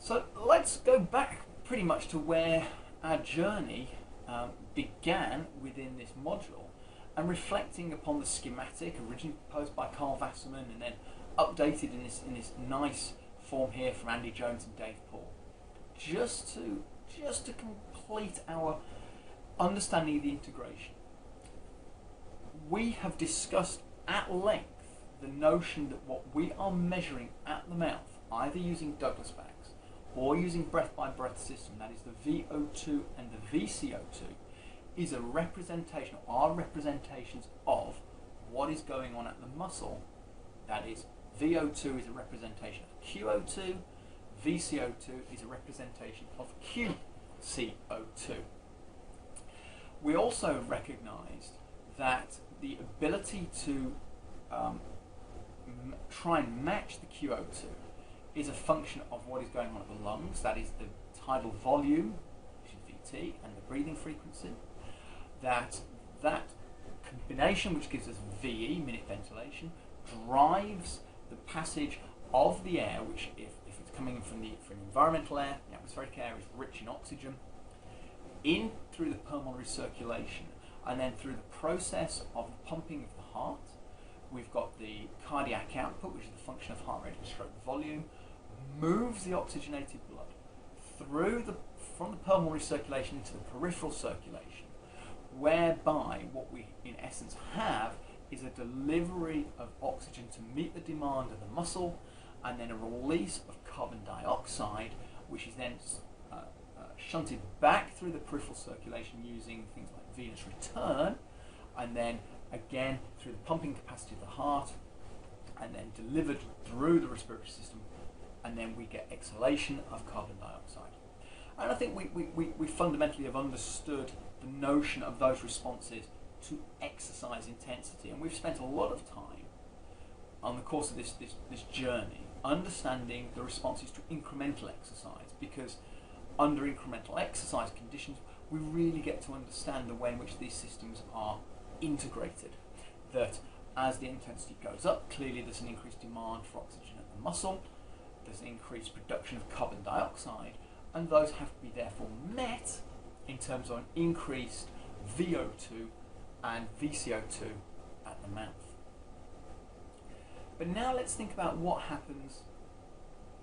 So let's go back pretty much to where our journey began within this module, and reflecting upon the schematic originally proposed by Carl Wasserman and then updated in this nice form here from Andy Jones and Dave Paul, just to complete our understanding of the integration. We have discussed at length the notion that what we are measuring at the mouth, either using Douglas bags or using breath-by-breath system, that is the VO2 and the VCO2, is a representation, or are representations of what is going on at the muscle. That is, VO2 is a representation of QO2, VCO2 is a representation of QCO2. We also recognized that the ability to try and match the QO2 is a function of what is going on at the lungs, that is the tidal volume, which is VT, and the breathing frequency. That combination, which gives us VE, minute ventilation, drives the passage of the air, which if it's coming from the environmental air, the atmospheric air is rich in oxygen, in through the pulmonary circulation, and then through the process of the pumping of the heart. We've got the cardiac output, which is the function of heart rate and stroke volume, moves the oxygenated blood from the pulmonary circulation into the peripheral circulation, whereby what we in essence have is a delivery of oxygen to meet the demand of the muscle, and then a release of carbon dioxide, which is then shunted back through the peripheral circulation using things like venous return, and then again through the pumping capacity of the heart, and then delivered through the respiratory system, and then we get exhalation of carbon dioxide. And I think we fundamentally have understood the notion of those responses to exercise intensity, and we've spent a lot of time on the course of this journey understanding the responses to incremental exercise, because under incremental exercise conditions we really get to understand the way in which these systems are integrated. That as the intensity goes up, clearly there's an increased demand for oxygen at the muscle, there's an increased production of carbon dioxide, and those have to be therefore met in terms of an increased VO2 and VCO2 at the mouth. But now let's think about what happens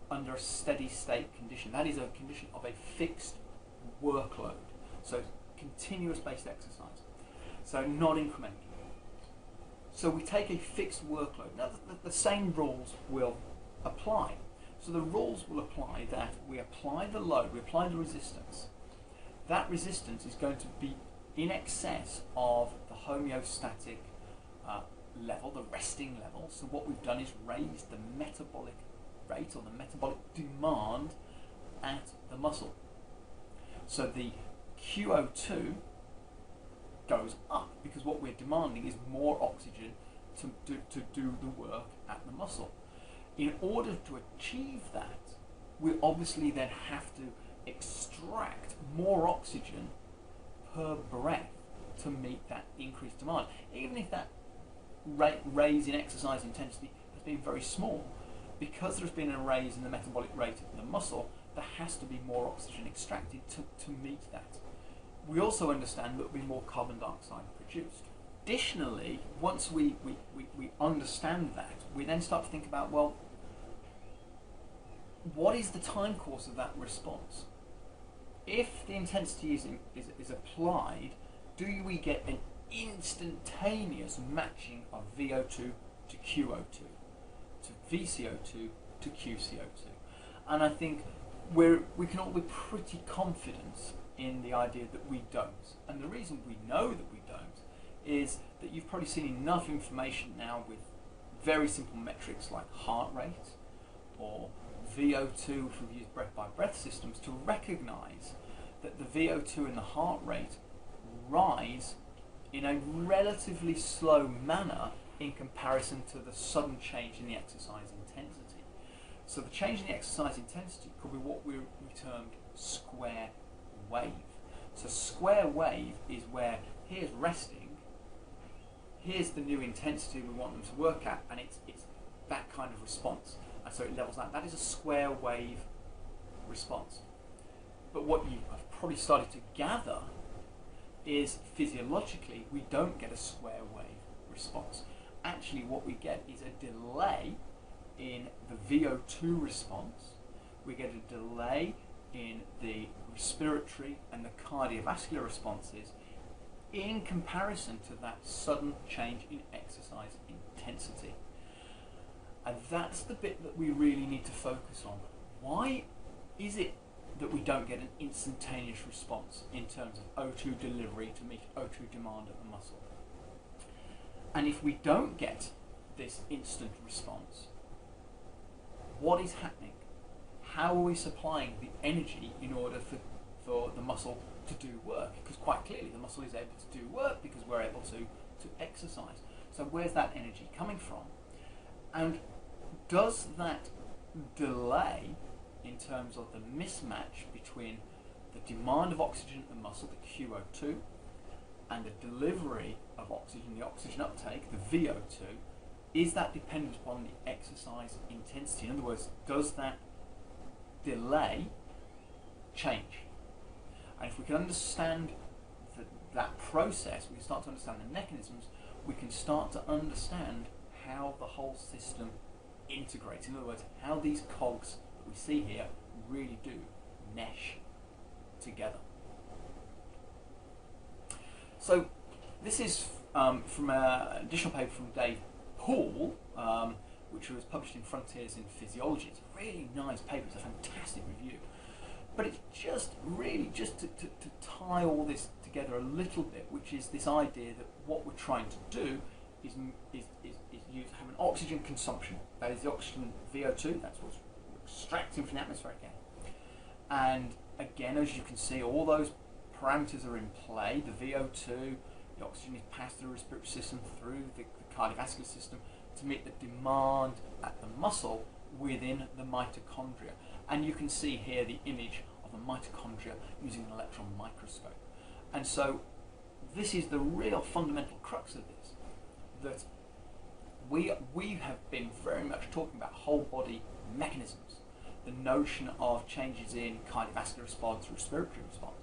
under a steady state condition. That is a condition of a fixed workload, so continuous based exercise, so not incremental. So we take a fixed workload. Now the same rules will apply. So the rules will apply that we apply the load, we apply the resistance. That resistance is going to be in excess of the homeostatic level, the resting level. So what we've done is raise the metabolic rate, or the metabolic demand at the muscle. So the QO2 goes up because what we're demanding is more oxygen to do the work at the muscle. In order to achieve that, we obviously then have to extract more oxygen per breath to meet that increased demand. Even if that raise in exercise intensity has been very small, because there's been a raise in the metabolic rate of the muscle, there has to be more oxygen extracted to meet that. We also understand that there will be more carbon dioxide produced. Additionally, once we understand that, we then start to think about, well, what is the time course of that response? If the intensity is applied, do we get an instantaneous matching of VO2 to QO2, to VCO2 to QCO2? And I think we can all be pretty confident in the idea that we don't. And the reason we know that we don't is that you've probably seen enough information now with very simple metrics like heart rate or VO2, if we've used breath-by-breath systems, to recognize that the VO2 and the heart rate rise in a relatively slow manner in comparison to the sudden change in the exercise intensity. So the change in the exercise intensity could be what we termed square wave. So square wave is where here's resting, here's the new intensity we want them to work at, and it's that kind of response. And so it levels out. That is a square wave response. But what you have probably started to gather is physiologically we don't get a square wave response. Actually what we get is a delay in the VO2 response, we get a delay in the respiratory and the cardiovascular responses in comparison to that sudden change in exercise intensity. And that's the bit that we really need to focus on. Why is it that we don't get an instantaneous response in terms of O2 delivery to meet O2 demand of the muscle? And if we don't get this instant response, what is happening? How are we supplying the energy in order for the muscle to do work? Because quite clearly the muscle is able to do work because we're able to exercise. So where's that energy coming from? And does that delay in terms of the mismatch between the demand of oxygen at the muscle, the QO2, and the delivery of oxygen, the oxygen uptake, the VO2, is that dependent upon the exercise intensity? In other words, does that delay change? And if we can understand that process, we can start to understand the mechanisms, we can start to understand how the whole system integrates. In other words, how these cogs that we see here really do mesh together. So this is from an additional paper from Dave Poole, which was published in Frontiers in Physiology. It's a really nice paper, it's a fantastic review. But it's just really just to tie all this together a little bit, which is this idea that what we're trying to do is have an oxygen consumption. That is the oxygen VO2, that's what's extracting from the atmosphere again. And again, as you can see, all those parameters are in play. The VO2, the oxygen is passed through the respiratory system, through the cardiovascular system to meet the demand at the muscle within the mitochondria. And you can see here the image of the mitochondria using an electron microscope. And so this is the real fundamental crux of this, that we have been very much talking about whole body mechanisms, the notion of changes in cardiovascular response, respiratory response.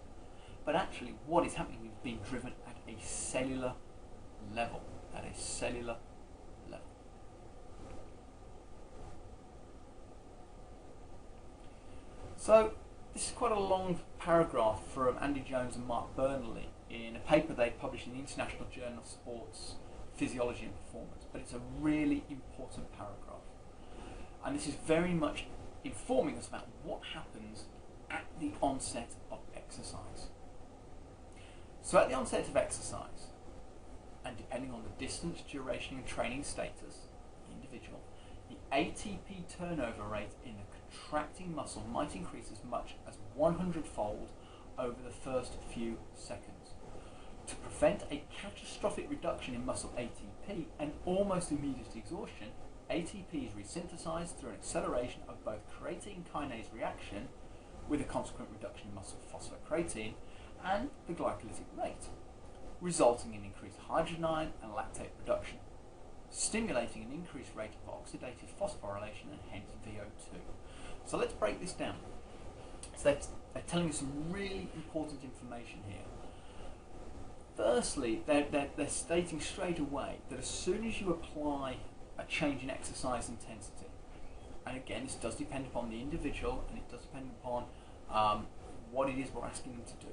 But actually what is happening is being driven at a cellular level, So this is quite a long paragraph from Andy Jones and Mark Burnley in a paper they published in the International Journal of Sports Physiology and Performance, but it's a really important paragraph. And this is very much informing us about what happens at the onset of exercise. So at the onset of exercise, and depending on the distance, duration and training status of the individual, the ATP turnover rate in the contracting muscle might increase as much as 100-fold over the first few seconds. To prevent a catastrophic reduction in muscle ATP and almost immediate exhaustion, ATP is resynthesized through an acceleration of both creatine kinase reaction with a consequent reduction in muscle phosphocreatine and the glycolytic rate, resulting in increased hydrogen ion and lactate production, stimulating an increased rate of oxidative phosphorylation and hence VO2. So let's break this down. So they're telling us some really important information here. Firstly, they're stating straight away that as soon as you apply a change in exercise intensity, and again this does depend upon the individual and it does depend upon what it is we're asking them to do.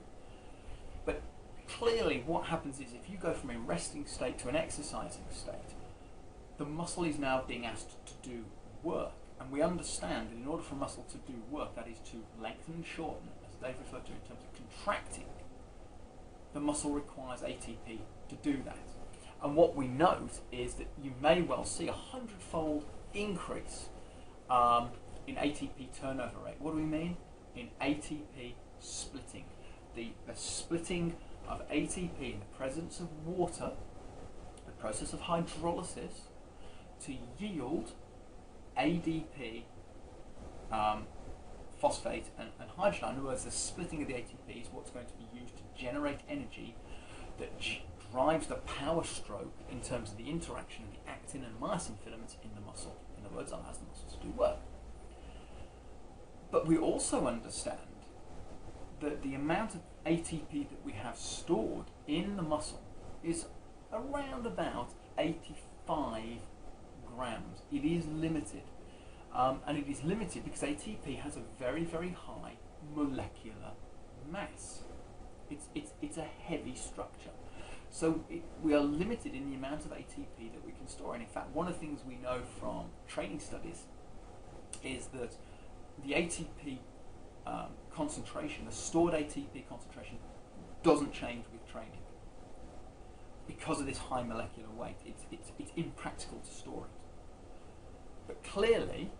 But clearly what happens is if you go from a resting state to an exercising state, the muscle is now being asked to do work. And we understand that in order for a muscle to do work, that is to lengthen and shorten, as they've referred to in terms of contracting, the muscle requires ATP to do that. And what we note is that you may well see a 100-fold increase in ATP turnover rate. What do we mean? In ATP splitting. The splitting of ATP in the presence of water, the process of hydrolysis, to yield ADP, phosphate and hydrogen. In other words, the splitting of the ATP is what's going to be used to generate energy that drives the power stroke in terms of the interaction of the actin and myosin filaments in the muscle. In other words, allows the muscle to do work. But we also understand that the amount of ATP that we have stored in the muscle is around about 85 grams. It is limited. And it is limited because ATP has a very, very high molecular mass. It's a heavy structure. So we are limited in the amount of ATP that we can store. And in fact, one of the things we know from training studies is that the ATP concentration, the stored ATP concentration, doesn't change with training because of this high molecular weight. It's impractical to store it. But clearly,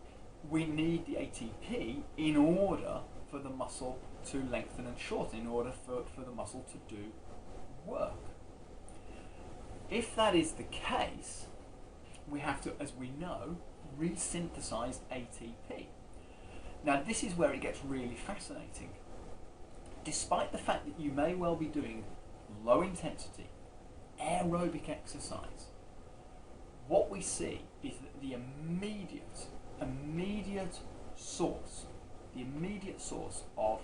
we need the ATP in order for the muscle to lengthen and shorten, in order for the muscle to do work. If that is the case, we have to, as we know, resynthesize ATP. Now this is where it gets really fascinating. Despite the fact that you may well be doing low intensity aerobic exercise, what we see is that the immediate source of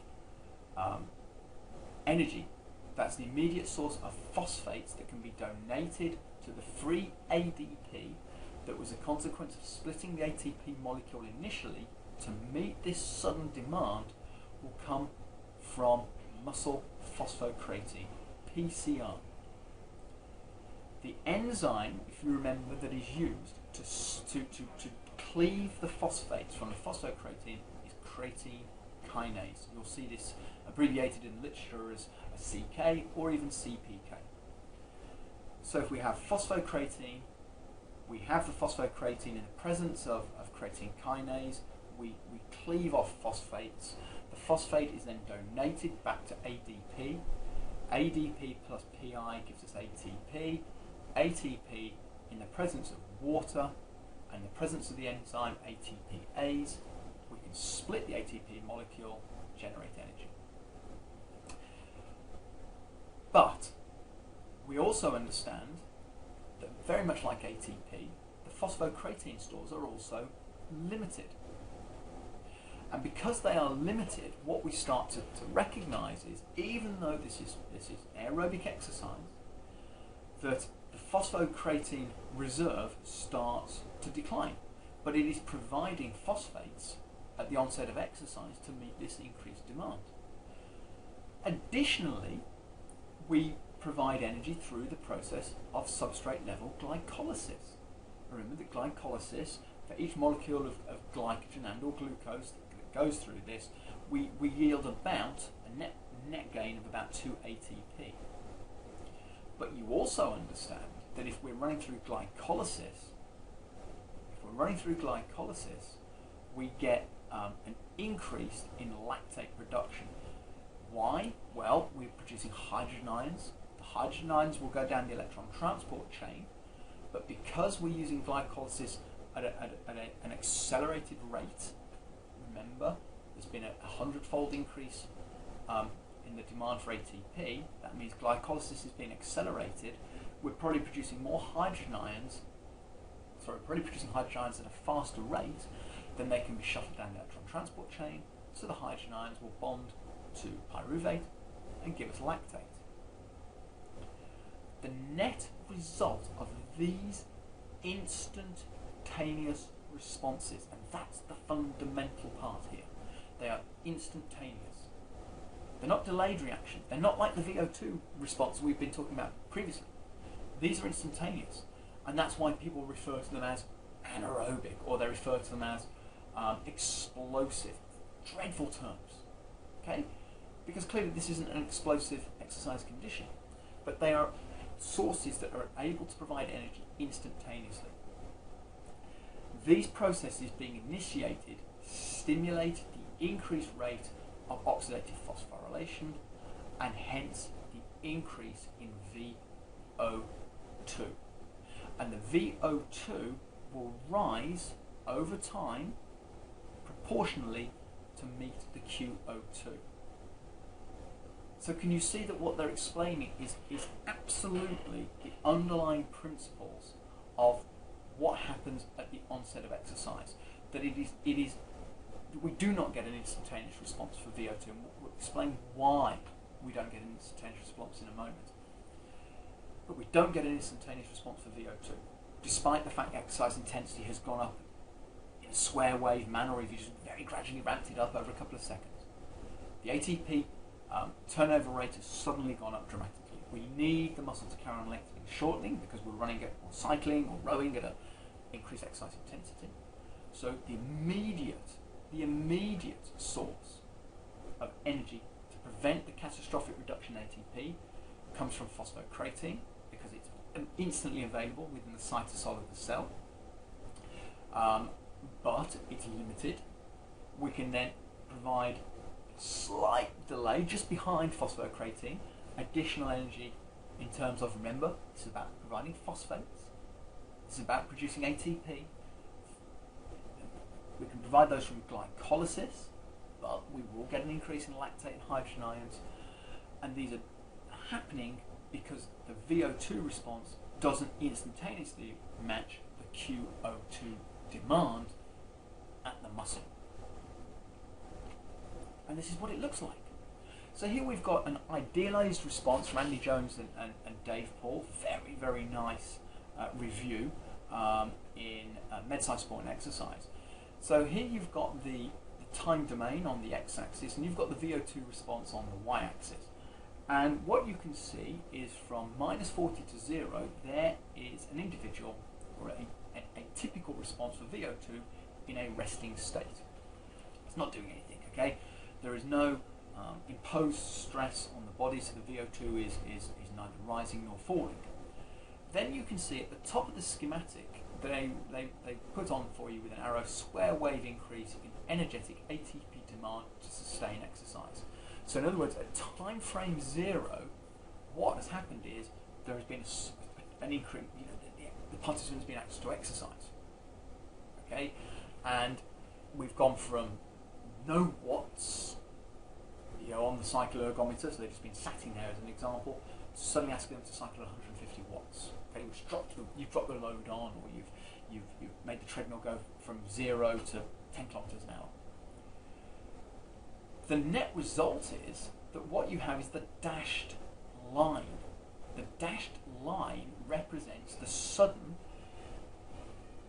energy, that's the immediate source of phosphates that can be donated to the free ADP that was a consequence of splitting the ATP molecule initially to meet this sudden demand, will come from muscle phosphocreatine, PCR. The enzyme, if you remember, that is used to cleave the phosphates from the phosphocreatine is creatine kinase. You'll see this abbreviated in literature as a CK or even CPK. So if we have phosphocreatine, we have the phosphocreatine in the presence of creatine kinase, we cleave off phosphates. The phosphate is then donated back to ADP. ADP plus PI gives us ATP. ATP in the presence of water and the presence of the enzyme ATPase, we can split the ATP molecule, generate energy. But we also understand that very much like ATP, the phosphocreatine stores are also limited. And because they are limited, what we start to recognize is, even though this is aerobic exercise, that the phosphocreatine reserve starts to decline. But it is providing phosphates at the onset of exercise to meet this increased demand. Additionally, we provide energy through the process of substrate level glycolysis. Remember that glycolysis, for each molecule of glycogen and or glucose that goes through this, we yield about a net gain of about 2 ATP. But you also understand that if we're running through glycolysis, we get an increase in lactate production. Why? Well, we're producing hydrogen ions. The hydrogen ions will go down the electron transport chain, but because we're using glycolysis at an accelerated rate, remember, there's been a 100-fold increase in the demand for ATP. That means glycolysis is being accelerated. We're probably producing more hydrogen ions, at a faster rate than they can be shuttled down the electron transport chain, so the hydrogen ions will bond to pyruvate and give us lactate. The net result of these instantaneous responses, and that's the fundamental part here, they are instantaneous. They're not delayed reactions. They're not like the VO2 response we've been talking about previously. These are instantaneous, and that's why people refer to them as anaerobic, or they refer to them as explosive. Dreadful terms, okay? Because clearly this isn't an explosive exercise condition, but they are sources that are able to provide energy instantaneously. These processes being initiated stimulate the increased rate of oxidative phosphorylation and hence the increase in VO2. And the VO2 will rise over time proportionally to meet the QO2. So can you see that what they're explaining is absolutely the underlying principles of what happens at the onset of exercise? That it is we do not get an instantaneous response for VO2, and we'll explain why we don't get an instantaneous response in a moment. But we don't get an instantaneous response for VO2, despite the fact exercise intensity has gone up in a square wave manner, or if you just very gradually ramped it up over a couple of seconds. The ATP turnover rate has suddenly gone up dramatically. We need the muscle to carry on lengthening, shortening, because we're running it, or cycling, or rowing at an increased exercise intensity. So the immediate source of energy to prevent the catastrophic reduction in ATP comes from phosphocreatine, because it's instantly available within the cytosol of the cell, but it's limited. We can then provide a slight delay just behind phosphocreatine, additional energy in terms of, remember, it's about providing phosphates, it's about producing ATP. We can provide those from glycolysis, but we will get an increase in lactate and hydrogen ions, and these are happening because the VO2 response doesn't instantaneously match the QO2 demand at the muscle. And this is what it looks like. So here we've got an idealized response from Andy Jones and Dave Paul. Very, very nice review in MedSci Sport and Exercise. So here you've got the time domain on the x-axis, and you've got the VO2 response on the y-axis. And what you can see is from -40 to 0, there is an individual, or a typical response for VO2 in a resting state. It's not doing anything, okay? There is no imposed stress on the body, so the VO2 is neither rising nor falling. Then you can see at the top of the schematic, they put on for you with an arrow square wave increase in energetic ATP demand to sustain exercise. So in other words, at time frame 0, what has happened is there has been an increase, the participant has been asked to exercise. Okay, and we've gone from no watts, on the cycle ergometer, so they've just been sitting there as an example, to suddenly asking them to cycle at 150 watts. Okay, which you've dropped the load on, or you've made the treadmill go from 0 to 10 kilometers an hour. The net result is that what you have is the dashed line. The dashed line represents the sudden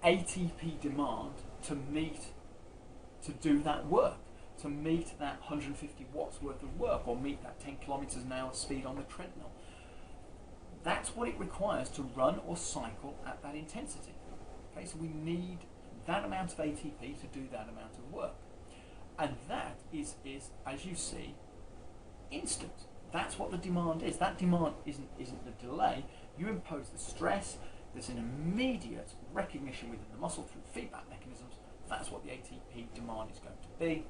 ATP demand to do that work, to meet that 150 watts worth of work, or meet that 10 kilometers an hour speed on the treadmill. That's what it requires to run or cycle at that intensity. Okay, so we need that amount of ATP to do that amount of work. And that is, as you see, instant. That's what the demand is. That demand isn't the delay. You impose the stress, there's an immediate recognition within the muscle through feedback mechanisms. That's what the ATP demand is going to be.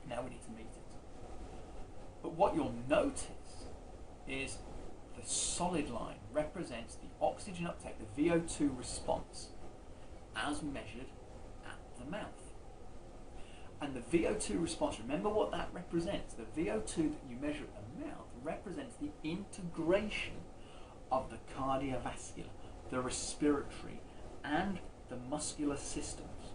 Now we need to meet it. But what you'll notice is the solid line represents the oxygen uptake, the VO2 response, as measured at the mouth. And the VO2 response, remember what that represents. The VO2 that you measure at the mouth represents the integration of the cardiovascular, the respiratory, and the muscular systems.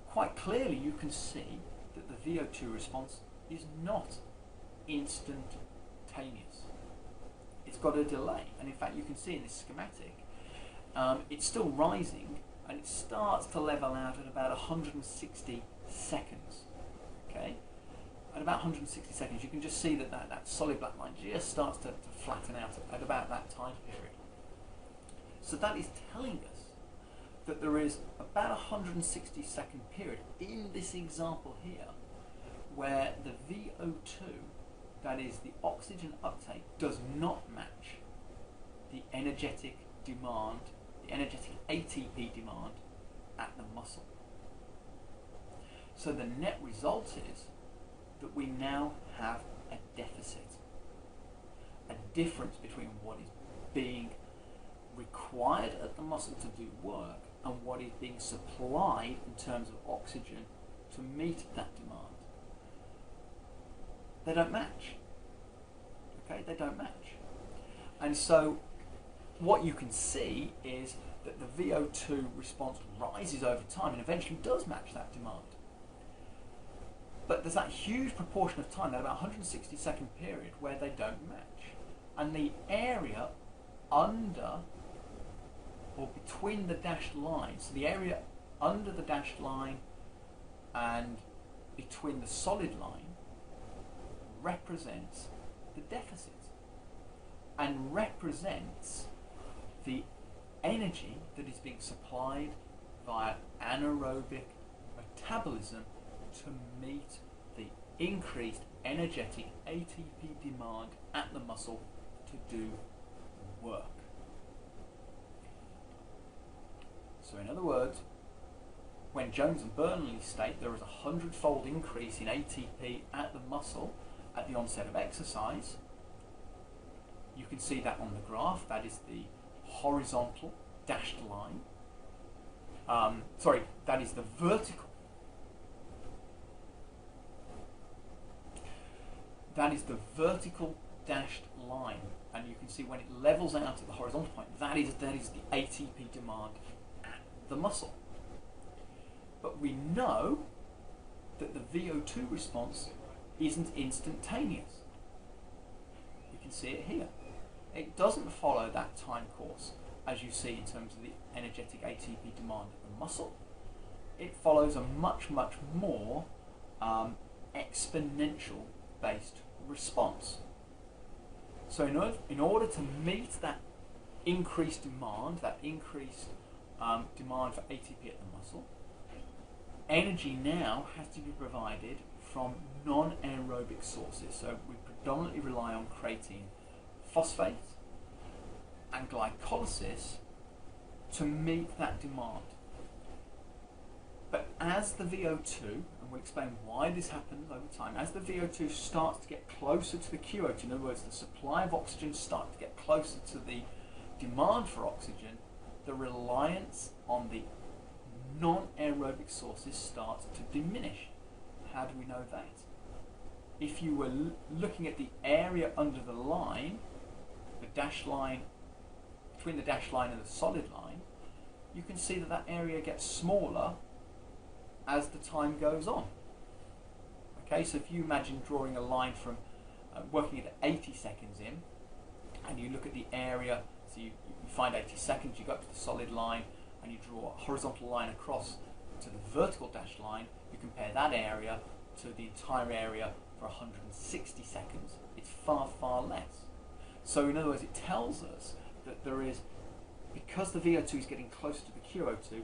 Quite clearly you can see that the VO2 response is not instantaneous. It's got a delay, and in fact you can see in this schematic it's still rising, and it starts to level out at about 160 seconds. Okay, at about 160 seconds you can just see that solid black line just starts to flatten out at about that time period. So that is telling us that there is about 160 second period in this example here where the VO2, that is the oxygen uptake, does not match the energetic demand, the energetic ATP demand at the muscle. So the net result is that we now have a deficit, a difference between what is being required at the muscle to do work and what is being supplied in terms of oxygen to meet that demand. They don't match. Okay, they don't match. And so what you can see is that the VO2 response rises over time and eventually does match that demand. But there's that huge proportion of time, that about 160-second period, where they don't match. And the area under or between the dashed lines, so the area under the dashed line and between the solid line represents the deficit and represents the energy that is being supplied via anaerobic metabolism to meet the increased energetic ATP demand at the muscle to do work. So in other words, when Jones and Burnley state there is a 100-fold increase in ATP at the muscle at the onset of exercise, you can see that on the graph. That is the horizontal dashed line. That is the vertical. That is the vertical dashed line, and you can see when it levels out at the horizontal point, that is the ATP demand at the muscle. But we know that the VO2 response isn't instantaneous. You can see it here. It doesn't follow that time course as you see in terms of the energetic ATP demand at the muscle. It follows a much, much more exponential based response. So in order to meet that increased demand, demand for ATP at the muscle, energy now has to be provided from non-aerobic sources. So we predominantly rely on creatine phosphate and glycolysis to meet that demand. But as the VO2, and we'll explain why this happens over time, as the VO2 starts to get closer to the QO2, in other words, the supply of oxygen starts to get closer to the demand for oxygen, the reliance on the non-aerobic sources starts to diminish. How do we know that? If you were looking at the area under the line, the dashed line, between the dashed line and the solid line, you can see that that area gets smaller as the time goes on. Okay, so if you imagine drawing a line from working at 80 seconds in, and you look at the area, so you find 80 seconds, you go up to the solid line, and you draw a horizontal line across to the vertical dashed line, you compare that area to the entire area for 160 seconds, it's far, far less. So in other words, it tells us that there is, because the VO2 is getting closer to the QO2,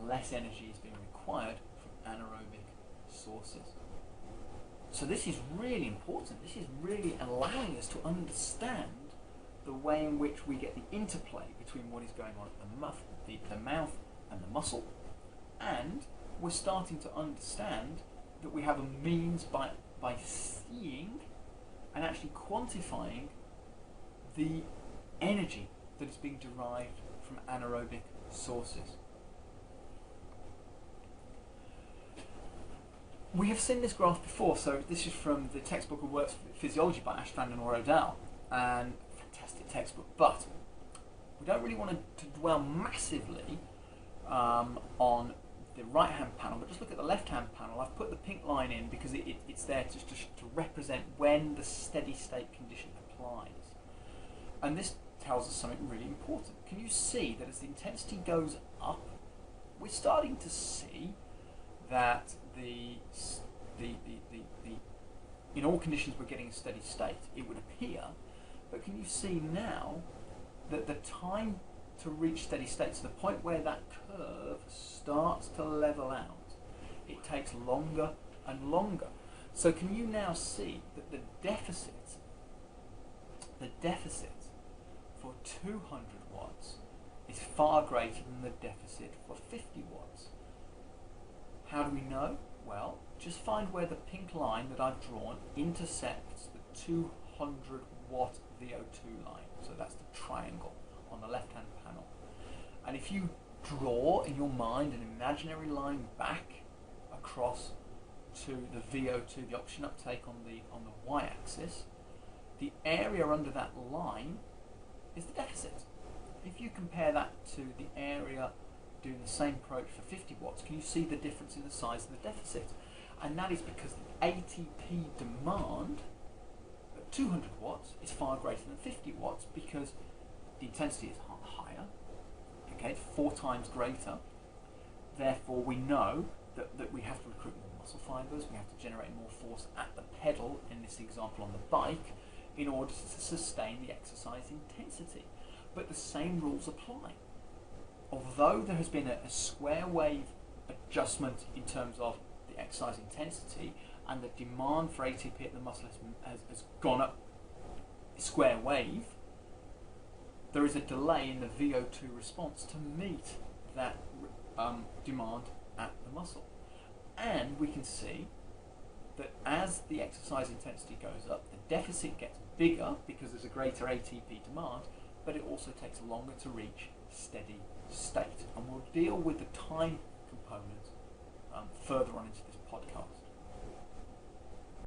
less energy is being required from anaerobic sources. So this is really important. This is really allowing us to understand the way in which we get the interplay between what is going on at the mouth and the muscle, and we're starting to understand that we have a means by seeing and actually quantifying the energy that is being derived from anaerobic sources. We have seen this graph before, so this is from the textbook of Works Physiology by Ashstrand and O'Dell, and fantastic textbook, but we don't really want to dwell massively on the right hand panel, but just look at the left hand panel. I've put the pink line in because it's there just to represent when the steady state condition applies. And this tells us something really important. Can you see that as the intensity goes up, we're starting to see that in all conditions we're getting a steady state, it would appear, but can you see now that the time to reach steady state, so the point where that curve starts to level out, it takes longer and longer. So can you now see that the deficit for 200 watts is far greater than the deficit for 50 watts. How do we know? Well, just find where the pink line that I've drawn intersects the 200 watt VO2 line. So that's the triangle on the left hand panel. And if you draw in your mind an imaginary line back across to the VO2, the oxygen uptake on the y-axis, the area under that line is the deficit. If you compare that to the area doing the same approach for 50 watts, can you see the difference in the size of the deficit? and that is because the ATP demand at 200 watts is far greater than 50 watts because the intensity is higher, okay, it's 4 times greater. Therefore, we know that we have to recruit more muscle fibers, we have to generate more force at the pedal, in this example on the bike, in order to sustain the exercise intensity. But the same rules apply. Although there has been a square wave adjustment in terms of the exercise intensity, and the demand for ATP at the muscle has gone up square wave, there is a delay in the VO2 response to meet that demand at the muscle. And we can see that as the exercise intensity goes up, the deficit gets bigger because there's a greater ATP demand, but it also takes longer to reach steady state. And we'll deal with the time component further on into